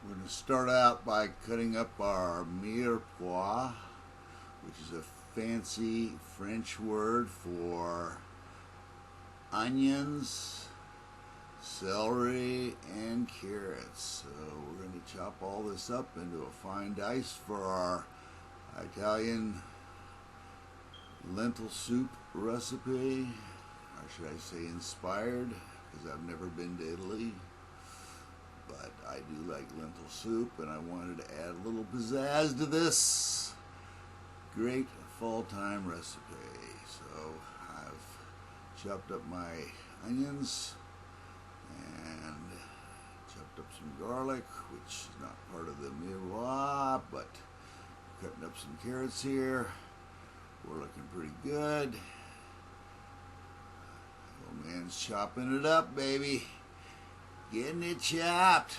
We're going to start out by cutting up our mirepoix, which is a fancy French word for onions, celery, and carrots. So we're going to chop all this up into a fine dice for our Italian lentil soup recipe, or should I say inspired, because I've never been to Italy. But I do like lentil soup, and I wanted to add a little pizzazz to this great fall time recipe. So I've chopped up my onions and chopped up some garlic, which is not part of the mirepoix, but cutting up some carrots here. We're looking pretty good. Old man's chopping it up, baby. Getting it chopped.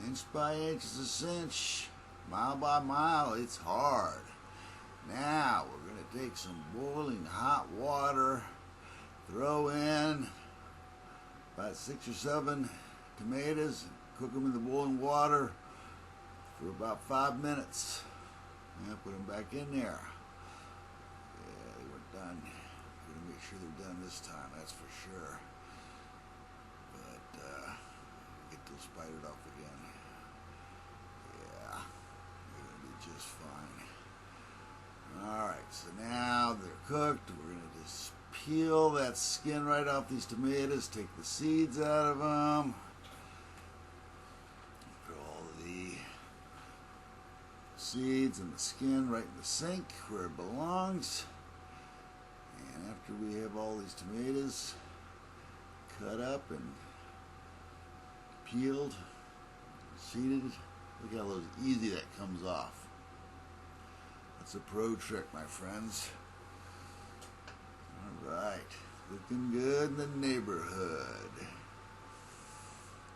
Inch by inch is a cinch. Mile by mile, it's hard. Now, we're going to take some boiling hot water, throw in about 6 or 7 tomatoes, cook them in the boiling water for about 5 minutes. And put them back in there. Yeah, they were done. We're going to make sure they're done this time, that's for sure. Get those spidered off again. Yeah, they're going to be just fine. Alright, so now they're cooked. We're going to just peel that skin right off these tomatoes, take the seeds out of them. Put all the seeds and the skin right in the sink where it belongs. And after we have all these tomatoes cut up and peeled, seeded, look how easy that comes off. That's a pro trick, my friends. Alright, looking good in the neighborhood.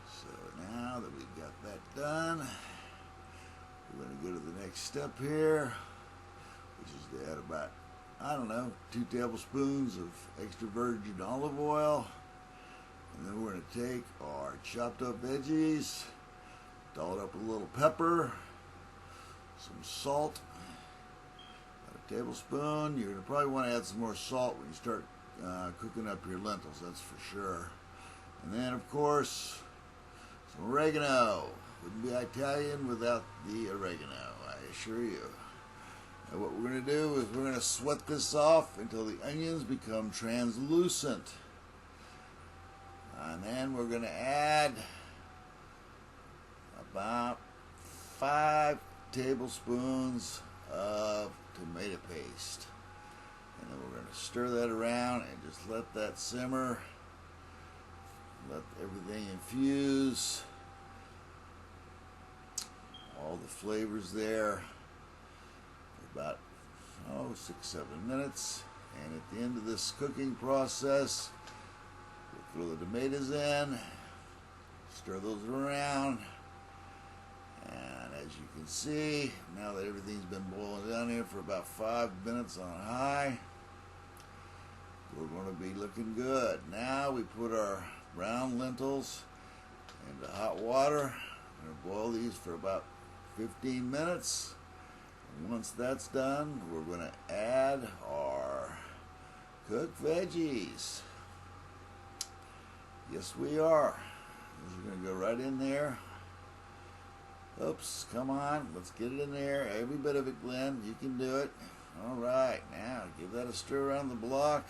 So now that we've got that done, we're going to go to the next step here, which is to add about, 2 tablespoons of extra virgin olive oil. And then we're going to take our chopped up veggies, doll it up with a little pepper, some salt, about a tablespoon. You're going to probably want to add some more salt when you start cooking up your lentils, that's for sure. And then, of course, some oregano. Wouldn't be Italian without the oregano, I assure you. Now what we're going to do is we're going to sweat this off until the onions become translucent. And then we're going to add about 5 tablespoons of tomato paste. And then we're going to stir that around and just let that simmer. Let everything infuse. All the flavors there for about 6-7 minutes. And at the end of this cooking process, we'll throw the tomatoes in, stir those around, and as you can see, now that everything's been boiling down here for about 5 minutes on high, we're going to be looking good. Now we put our brown lentils into hot water. We're going to boil these for about 15 minutes. And once that's done, we're going to add our cooked veggies. Yes, we are. These are going to go right in there. Oops, come on. Let's get it in there. Every bit of it, Glenn. You can do it. All right. Now, give that a stir around the block.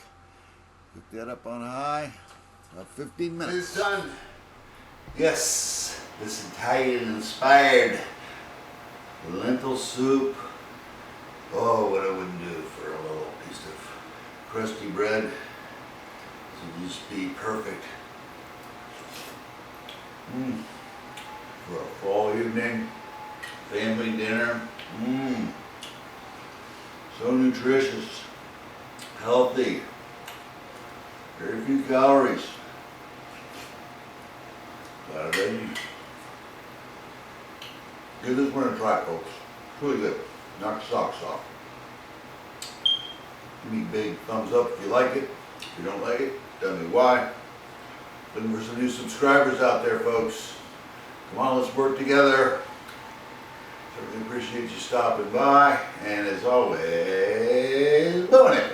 Cook that up on high. About 15 minutes. It's done. Yes, this Italian-inspired lentil soup. Oh, what I wouldn't do for a little piece of crusty bread. This would just be perfect. For a fall evening, family dinner. So nutritious, healthy, very few calories. Got it ready. Give this one a try, folks. It's really good. Knock the socks off. Give me a big thumbs up if you like it. If you don't like it, tell me why. Looking for some new subscribers out there, folks. Come on, let's work together. Certainly appreciate you stopping by, and as always, doing it.